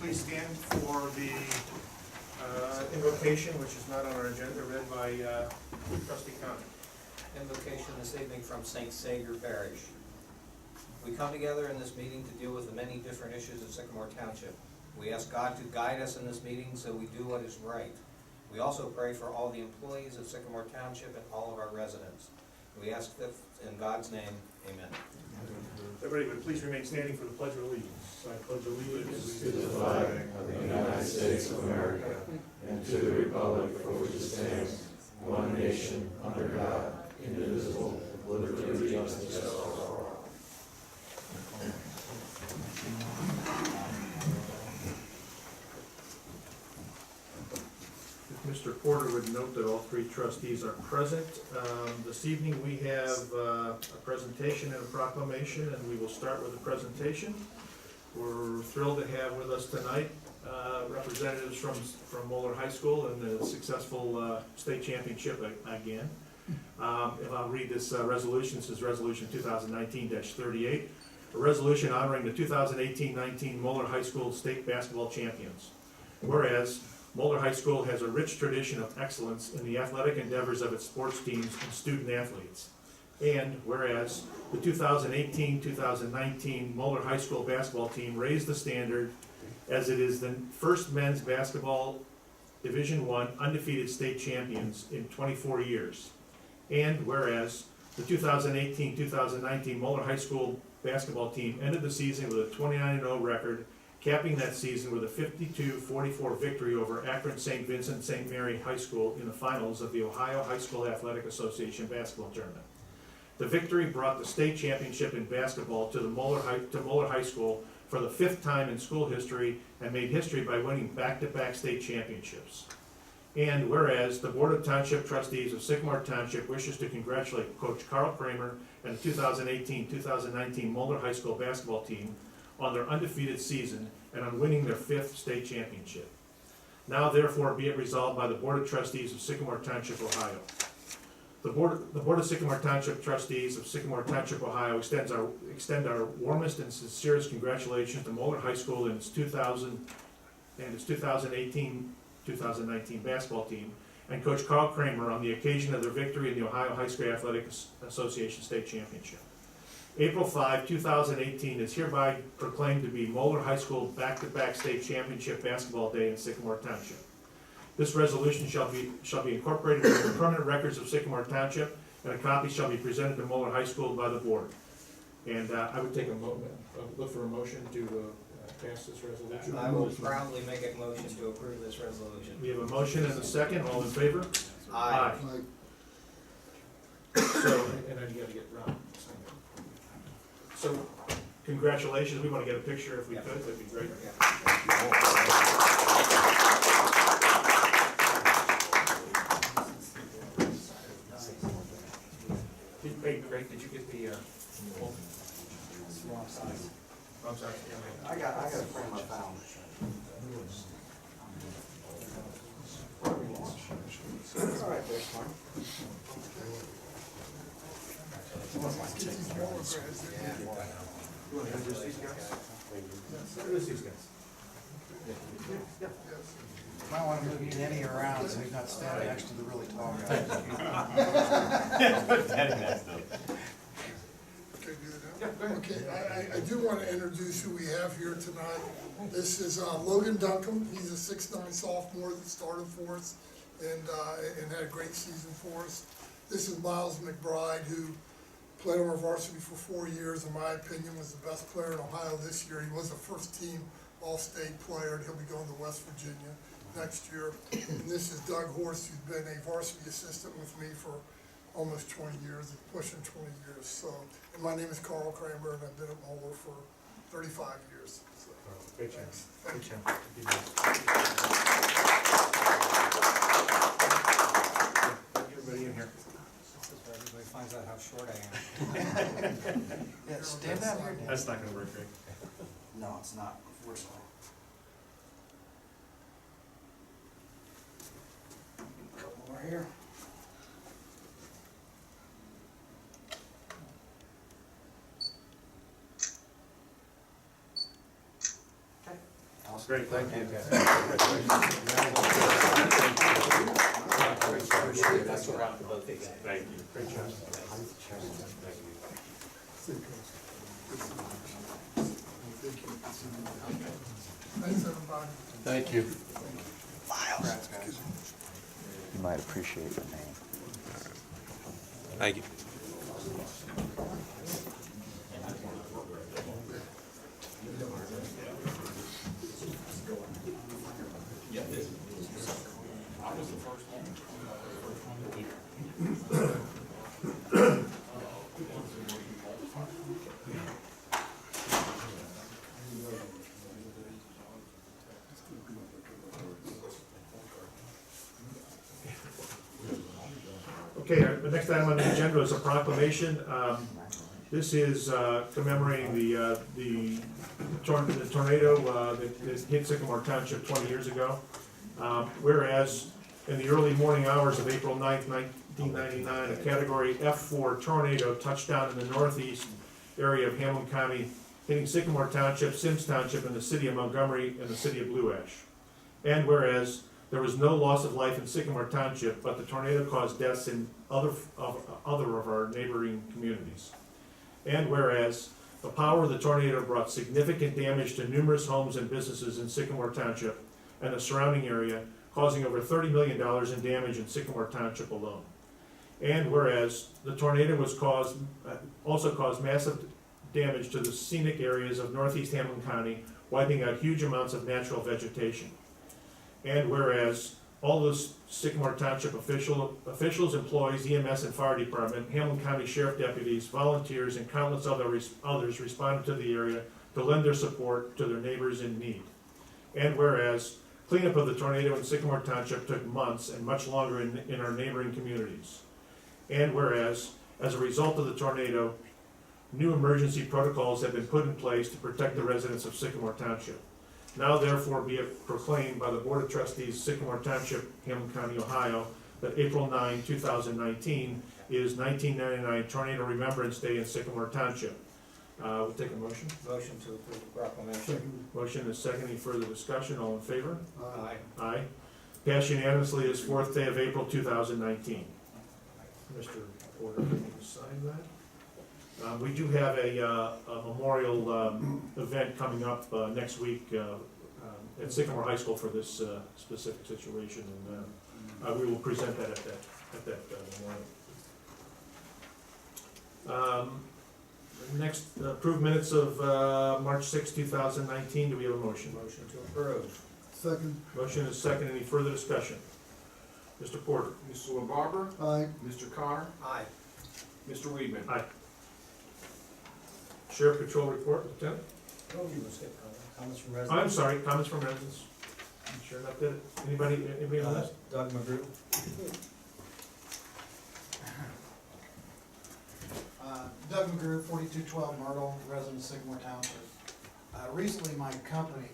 please stand for the invocation, which is not on our agenda, read by Trustee Connor. Invocation this evening from St. Savior Parish. We come together in this meeting to deal with the many different issues of Sycamore Township. We ask God to guide us in this meeting so we do what is right. We also pray for all the employees of Sycamore Township and all of our residents. We ask this in God's name, amen. Everybody would please remain standing for the Pledge of Allegiance. I pledge allegiance to the flag of the United States of America and to the republic for which it stands, one nation, under God, indivisible, with liberty and justice for all. Mr. Porter would note that all three trustees are present. This evening we have a presentation and a proclamation, and we will start with the presentation. We're thrilled to have with us tonight representatives from Moeller High School and the successful state championship again. If I'll read this resolution. This is Resolution 2019-38, a resolution honoring the 2018-19 Moeller High School state basketball champions. Whereas Moeller High School has a rich tradition of excellence in the athletic endeavors of its sports teams and student athletes. And whereas the 2018-2019 Moeller High School basketball team raised the standard as it is the first men's basketball Division I undefeated state champions in 24 years. And whereas the 2018-2019 Moeller High School basketball team ended the season with a 29-0 record, capping that season with a 52-44 victory over Akron St. Vincent St. Mary High School in the finals of the Ohio High School Athletic Association basketball tournament. The victory brought the state championship in basketball to Moeller High School for the 5th time in school history and made history by winning back-to-back state championships. And whereas the Board of Township Trustees of Sycamore Township wishes to congratulate Coach Carl Kramer and the 2018-2019 Moeller High School basketball team on their undefeated season and on winning their 5th state championship. Now therefore be it resolved by the Board of Trustees of Sycamore Township, Ohio. The Board of Sycamore Township Trustees of Sycamore Township, Ohio extend our warmest and sincerest congratulations to Moeller High School and its 2018-2019 basketball team and Coach Carl Kramer on the occasion of their victory in the Ohio High School Athletic Association State Championship. April 5, 2018 is hereby proclaimed to be Moeller High School back-to-back state championship basketball day in Sycamore Township. This resolution shall be incorporated into the permanent records of Sycamore Township, and a copy shall be presented to Moeller High School by the board. And I would take look for a motion to pass this resolution. I will proudly make a motion to approve this resolution. We have a motion and a second. All in favor? Aye. So, and then you gotta get Ron. So, congratulations. We want to get a picture if we could. That'd be great. Hey, Craig, did you get the Wrong size. I'm sorry. I got a frame I found. All right, there's one. You want to introduce these guys? Introduce these guys. Might want to move Denny around so he's not standing next to the really tall guy. Okay, I do want to introduce who we have here tonight. This is Logan Duncombe. He's a 6'9" sophomore that started for us and had a great season for us. This is Miles McBride, who played on our varsity for 4 years. In my opinion, was the best player in Ohio this year. He was a first-team All-State player, and he'll be going to West Virginia next year. And this is Doug Horst, who's been a varsity assistant with me for almost 20 years, pushing 20 years. So, and my name is Carl Kramer, and I've been at Moeller for 35 years. So, Great job. thank you. Everybody in here. Everybody finds out how short I am. Yeah, stand out here, Denny. That's not going to work, Craig. No, it's not, unfortunately. Couple more here. awesome. Great, thank you. That's a round for both of you. Thank you. Great job. Thanks, everybody. Thank you. Congrats, guys. You might appreciate the name. Thank you. Okay, the next item on the agenda is a proclamation. This is commemorating the tornado that hit Sycamore Township 20 years ago. Whereas in the early morning hours of April 9th, 1999, a Category F4 tornado touched down in the northeast area of Hamilton County, hitting Sycamore Township, Sims Township, and the city of Montgomery and the city of Blue Ash. And whereas there was no loss of life in Sycamore Township, but the tornado caused deaths in other of our neighboring communities. And whereas the power of the tornado brought significant damage to numerous homes and businesses in Sycamore Township and the surrounding area, causing over $30 million in damage in Sycamore Township alone. And whereas the tornado also caused massive damage to the scenic areas of northeast Hamilton County, wiping out huge amounts of natural vegetation. And whereas all those Sycamore Township officials, employees, EMS and fire department, Hamilton County Sheriff deputies, volunteers, and countless others responded to the area to lend their support to their neighbors in need. And whereas cleanup of the tornado in Sycamore Township took months and much longer in our neighboring communities. And whereas, as a result of the tornado, new emergency protocols have been put in place to protect the residents of Sycamore Township. Now therefore be it proclaimed by the Board of Trustees, Sycamore Township, Hamilton County, Ohio, that April 9, 2019 is 1999 Tornado Remembrance Day in Sycamore Township. We'll take a motion. Motion to approve the proclamation. Motion is second. Any further discussion? All in favor? Aye. Aye. Passed unanimously this 4th day of April 2019. Mr. Porter, can you sign that? We do have a memorial event coming up next week at Sycamore High School for this specific situation, and we will present that at that memorial. Next, approved minutes of March 6, 2019. Do we have a motion? Motion to approve. Second. Motion is second. Any further discussion? Mr. Porter? Mr. LaBarber? Aye. Mr. Connor? Aye. Mr. Weedman? Aye. Sheriff Patrol report, Lieutenant? Oh, you must get comments from Oh, residents. I'm sorry, comments from residents. I'm sure enough did it. Anybody on this? Doug McGrew. Doug McGrew, 4212 Myrtle, resident of Sycamore Township. Recently, my company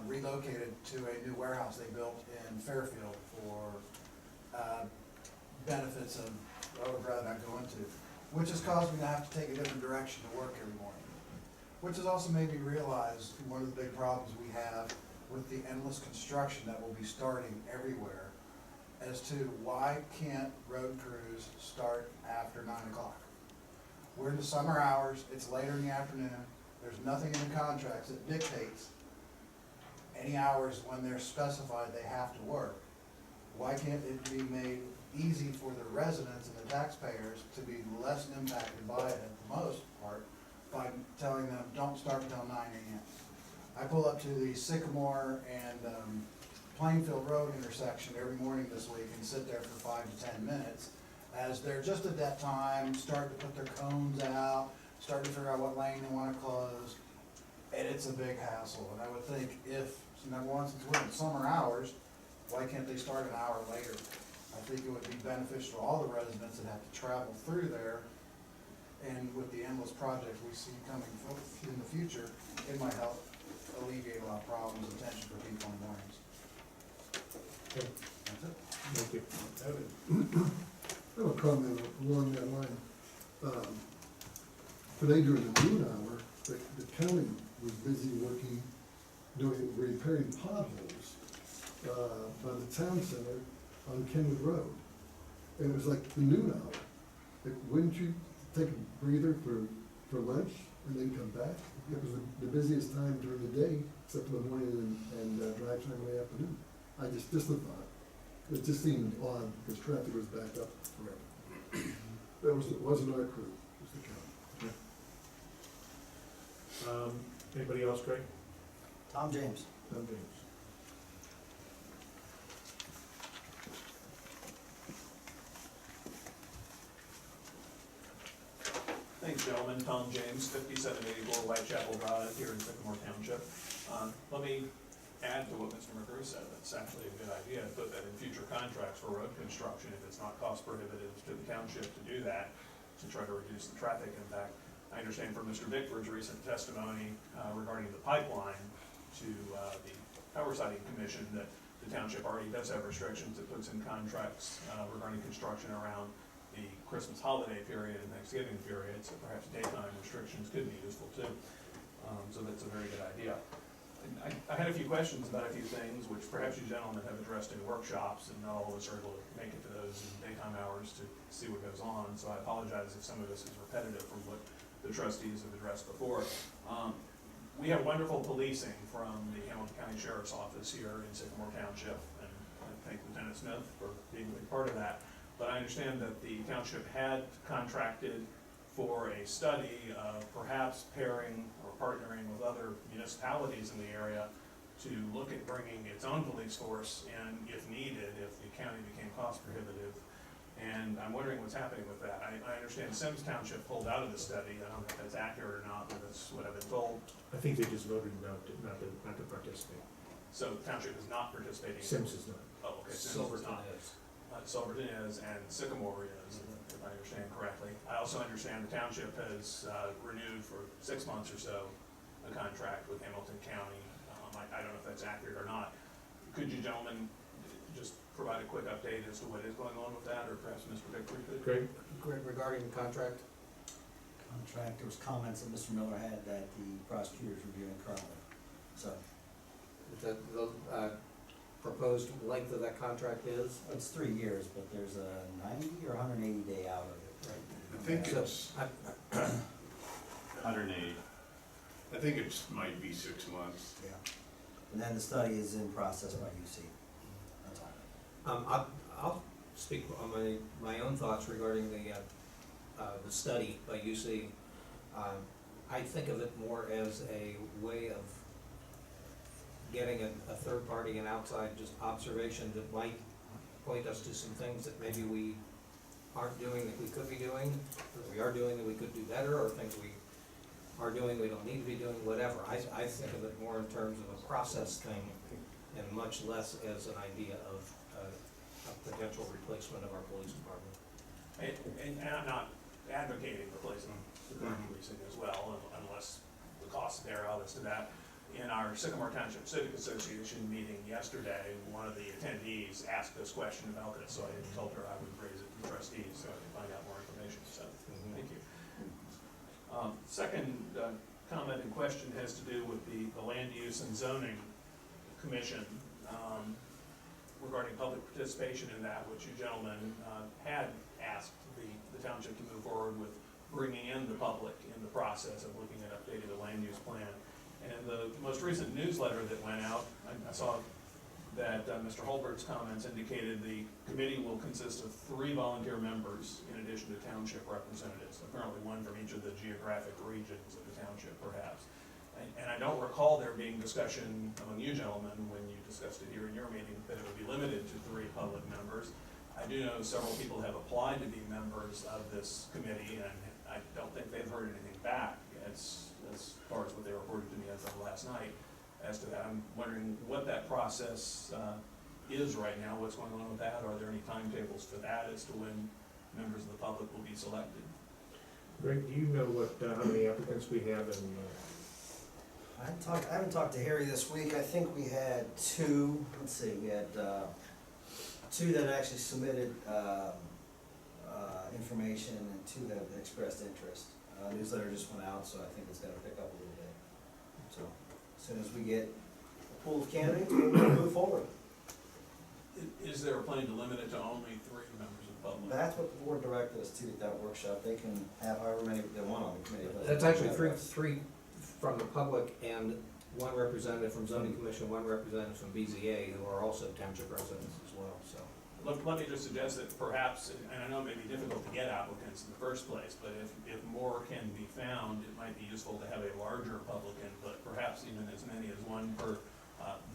relocated to a new warehouse they built in Fairfield for benefits of I would rather not go into, which has caused me to have to take a different direction to work every morning. Which has also made me realize one of the big problems we have with the endless construction that will be starting everywhere as to why can't road crews start after 9 o'clock? We're in the summer hours, it's later in the afternoon, there's nothing in the contracts that dictates any hours when they're specified they have to work. Why can't it be made easy for the residents and the taxpayers to be less impacted by it at the most part by telling them, don't start until 9 a.m. I pull up to the Sycamore and Plainfield Road intersection every morning this week and sit there for 5 to 10 minutes as they're just at that time starting to put their cones out, starting to figure out what lane they want to close, and it's a big hassle. And I would think if, number one, since we're in summer hours, why can't they start an hour later? I think it would be beneficial to all the residents that have to travel through there. And with the endless projects we see coming in the future, it might help alleviate a lot of problems and tension for people in the mornings. Okay. That's it. Thank you. I have a comment along that line. Today during the noon hour, the county was busy working repairing potholes, by the town center on Kenwood Road. And it was like the noon hour. Like, wouldn't you take a breather for lunch and then come back? It was the busiest time during the day, except for the morning and drive time in the afternoon. Just a thought. It just seemed odd because traffic was backed up forever. It wasn't our crew, it was the county. Anybody else, Craig? Tom James. Tom James. Thanks, gentlemen. Tom James, 5784 Whitechapel Drive here in Sycamore Township. Let me add to what Mr. McGrew said. It's actually a good idea to put that in future contracts for road construction if it's not cost prohibitive to the township to do that, to try to reduce the traffic impact. I understand from Mr. Bickford's recent testimony regarding the pipeline to the Power Siting Commission that the township already does have restrictions it puts in contracts regarding construction around the Christmas holiday period and Thanksgiving period, so perhaps daytime restrictions could be useful too. So that's a very good idea. And I had a few questions about a few things, which perhaps you gentlemen have addressed in workshops, and not all of us are able to make it to those in daytime hours to see what goes on, so I apologize if some of this is repetitive from what the trustees have addressed before. We have wonderful policing from the Hamilton County Sheriff's Office here in Sycamore Township, and I thank Lieutenant Smith for being a big part of that. But I understand that the township had contracted for a study of perhaps pairing or partnering with other municipalities in the area to look at bringing its own police force in if needed, if the county became cost prohibitive. And I'm wondering what's happening with that. I understand Sims Township pulled out of the study. I don't know if that's accurate or not, but that's what I've been told. I think they just voted not to participate. So the township is not participating. Sims is not. Oh, okay, Sims is Silverton not. is. Silverton is, and Sycamore is, if I understand correctly. I also understand the township has renewed for 6 months or so a contract with Hamilton County. I don't know if that's accurate or not. Could you gentlemen just provide a quick update as to what is going on with that, or perhaps Mr. Vickery could? Craig? Regarding the contract, There was comments that Mr. Miller had that the prosecutor's reviewing currently, so. the proposed length of that contract is? It's 3 years, but there's a 90 or 180 day out of it, right? I think So, it's I- 180. I think it might be 6 months. Yeah. And then the study is in process by UC. That's all. I'll speak on my own thoughts regarding the study by UC. I think of it more as a way of getting a third party, an outside just observation that might point us to some things that maybe we aren't doing that we could be doing, or we are doing that we could do better, or things we are doing we don't need to be doing, whatever. I think of it more in terms of a process thing and much less as an idea of a potential replacement of our police department. And I'm not advocating replacing the current policing as well, unless the costs bear out as to that. In our Sycamore Township Civic Association meeting yesterday, one of the attendees asked this question about this, so I told her I would raise it to the trustees so I could find out more information, so thank you. Second comment and question has to do with the Land Use and Zoning Commission regarding public participation in that, which you gentlemen had asked the township to move forward with bringing in the public in the process of looking at updating the land use plan. And in the most recent newsletter that went out, I saw that Mr. Holbert's comments indicated the committee will consist of 3 volunteer members in addition to township representatives, apparently one from each of the geographic regions of the township perhaps. And I don't recall there being discussion among you gentlemen when you discussed it here in your meeting that it would be limited to 3 public members. I do know several people have applied to be members of this committee, and I don't think they've heard anything back as far as what they reported to me as of last night as to that. I'm wondering what that process is right now, what's going on with that. Are there any timetables for that as to when members of the public will be selected? Greg, do you know how many applicants we have in, I haven't talked to Harry this week. I think we had 2, let's see, we had 2 that actually submitted information and 2 that expressed interest. Newsletter just went out, so I think it's gonna pick up a little bit. So as soon as we get pool of candidates, we'll move forward. Is there a plan to limit it to only 3 members of the public? That's what the board directed us to at that workship. They can have however many they want on the committee. but- That's actually three from the public and one representative from zoning commission, one representative from BZA, who are also township residents as well, so. Let me just suggest that perhaps, and I know it may be difficult to get applicants in the first place, but if more can be found, it might be useful to have a larger public input, perhaps even as many as one per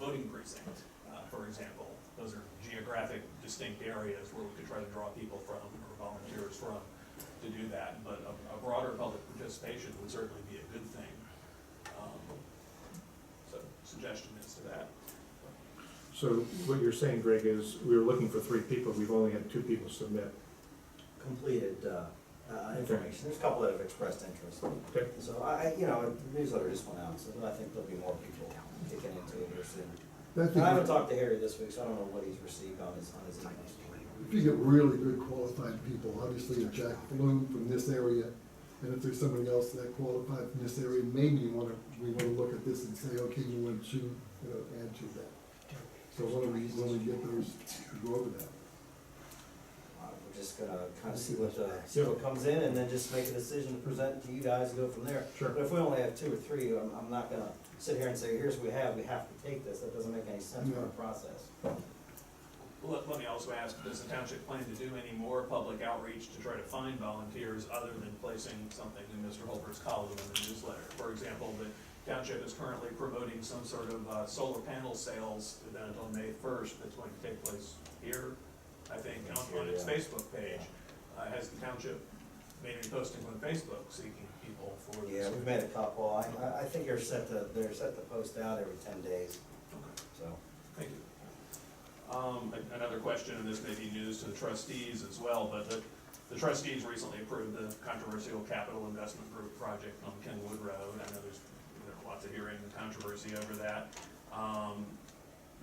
voting precinct, for example. Those are geographic distinct areas where we could try to draw people from or volunteers from to do that. But a broader public participation would certainly be a good thing. So suggestion is to that. So what you're saying, Greg, is we were looking for 3 people, we've only had 2 people submit. Completed, information. There's a couple that have expressed interest. Okay. So the newsletter just went out, so I think there'll be more people kicking into it here soon. That's And I haven't talked to Harry this week, so I don't know what he's received on his emails. If you get really good qualified people, obviously a Jack Bloom from this area, and if there's somebody else that qualified from this area, maybe we wanna look at this and say, okay, you want to, add to that. So when we get those, go over that. We're just gonna kind of see what comes in and then just make a decision to present to you guys and go from there. Sure. But if we only have 2 or 3, I'm not gonna sit here and say, here's what we have to take this. That doesn't make any sense for our process. Let me also ask, does the township plan to do any more public outreach to try to find volunteers other than placing something in Mr. Holbert's column in the newsletter? For example, the township is currently promoting some sort of solar panel sales event on May 1st that's going to take place here, I think, on its Facebook page. Has the township made any postings on Facebook seeking people for this? Yeah, we've made a couple. I think they're set to post out every 10 days, Okay, so. thank you. Another question, and this may be news to the trustees as well, but the trustees recently approved the controversial capital investment group project on Kenwood Road. I know there's lots of hearing and controversy over that.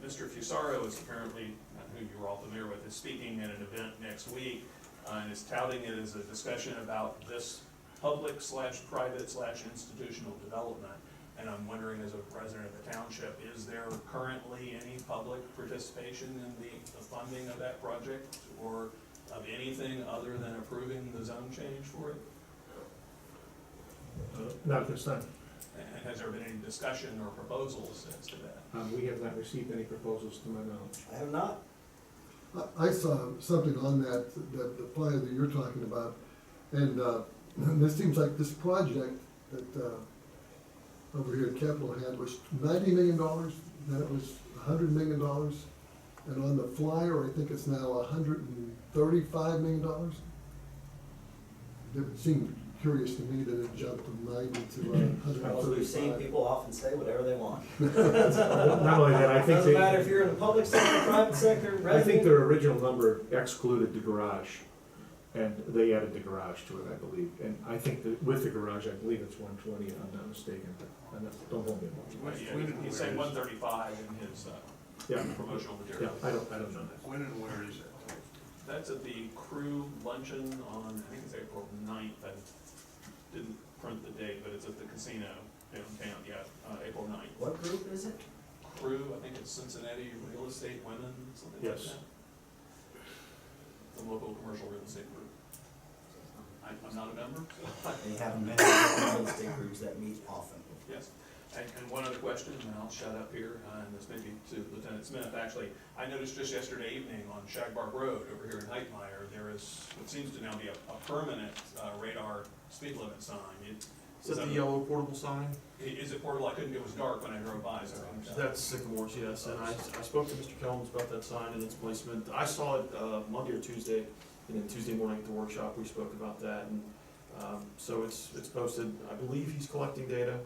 Mr. Fusaro is apparently, who you're all familiar with, is speaking at an event next week, and is touting it as a discussion about this public/private/institutional development. And I'm wondering, as a resident of the township, is there currently any public participation in the funding of that project, or of anything other than approving the zone change for it? Not at this time. And has there been any discussion or proposals as to that? We have not received any proposals to my knowledge. I have not. I saw something on that the flyer that you're talking about, and this seems like this project that over here at Capitol had was $90 million, then it was $100 million, and on the flyer, I think it's now $135 million. It seemed curious to me that it jumped from 90 to Well, we've seen 135. people often say whatever they want. Not only that, I think Doesn't matter if you're in the public sector, private sector, I think resident. their original number excluded the garage, and they added the garage to it, I believe. And I think that with the garage, I believe it's 120, if I'm not mistaken. Don't hold me on Well, yeah, he's saying 135 in his Yeah. promotional Yeah, material. I don't know that. When and where is it? That's at the crew luncheon on, I think it's April 9th. I didn't print the date, but it's at the casino downtown, April 9th. What group is it? Crew, I think it's Cincinnati Real Estate Women, something like Yes. that. The local commercial real estate group. I'm not a member, so. They have many real estate groups that meet often. Yes, and one other question, and then I'll shut up here, and this may be to Lieutenant Smith. Actually, I noticed just yesterday evening on Shagbark Road over here in Heitmeyer, there is what seems to now be a permanent radar speed limit sign. Is that the yellow portable sign? Is it portable? It was dark when I drove by, so I couldn't tell. That's Sycamore's, yes, and I spoke to Mr. Kellums about that sign and its placement. I saw it Monday or Tuesday, and then Tuesday morning at the workshop, we spoke about that, and so it's posted. I believe he's collecting data,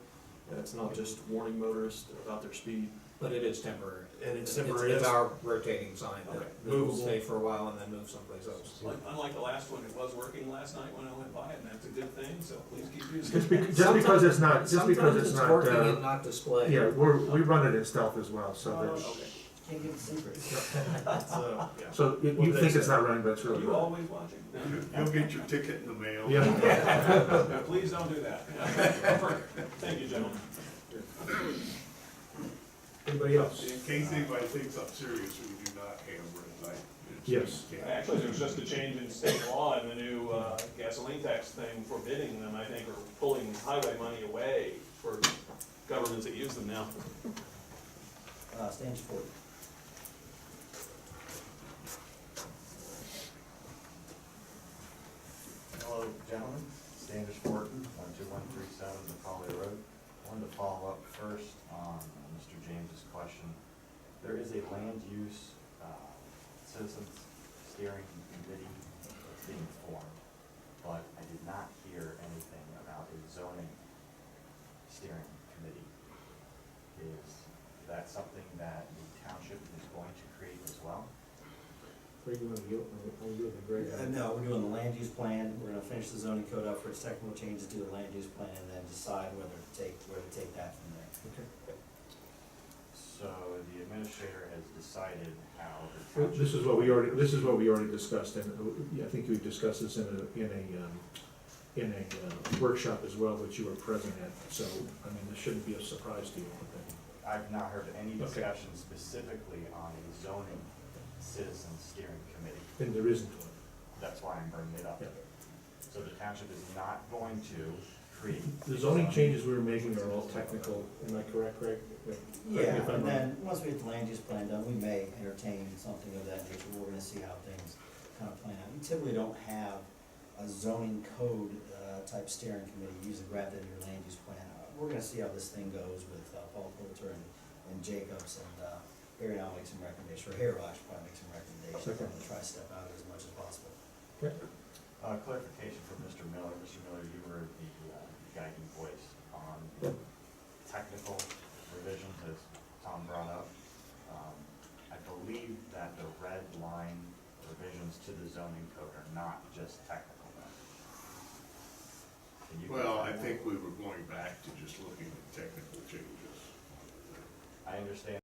and it's not just warning motorists about their speed. But it is temporary. And it's temporary, It's yes. our rotating sign Okay. that will stay for a while and then move someplace else. Unlike the last one, it was working last night when I went by, and that's a good thing, so please keep using Just it. because it's not, Sometimes it's working and not displaying. yeah, we run it in stealth as well, so that, Okay. Can't give secrets. So, yeah. so you think it's not running, but it's Are really you running. always watching? You'll get your ticket in the mail. Yeah. Please don't do that. Thank you, gentlemen. Anybody else? In case anybody thinks I'm serious, we do not have red light. Yes. Actually, there was just a change in state law and the new gasoline tax thing forbidding them, I think, or pulling highway money away for governments that use them now. Stands for. Hello, gentlemen. Standish Fortin, 12137 Macaulay Road. I wanted to follow up first on Mr. James's question. There is a land use citizens steering committee that's being formed, but I did not hear anything about a zoning steering committee. Is that something that the township is going to create as well? Where you want to go, are you with the grade? No, we're doing the land use plan, we're gonna finish the zoning code up for its technical changes, do the land use plan, and then decide where to take that from there. Okay. So the administrator has decided how the Well, township. this is what we already discussed, and I think we discussed this in a workshop as well, which you were present at, so, I mean, this shouldn't be a surprise to you. I've not heard any Okay. discussion specifically on a zoning citizen steering committee. And there isn't one. That's why I'm bringing it up. Yeah. So the township is not going to create. The zoning changes we were making are all technical, am I correct, Craig? Correct me Yeah, if I'm and wrong. then, once we get the land use plan done, we may entertain something of that nature, we're gonna see how things kind of plan out. You typically don't have a zoning code, type steering committee, usually rather than your land use plan. We're gonna see how this thing goes with, Paul Coulter and Jacobs, and, Harry and I'll make some recommendations, or Harry will actually probably make some recommendations, Okay. and try to step out as much as possible. Okay. Clarification from Mr. Miller. Mr. Miller, you were the guiding voice on the technical revisions as Tom brought up. I believe that the red line revisions to the zoning code are not just technical. Can you Well, I confirm that? think we were going back to just looking at technical changes. I understand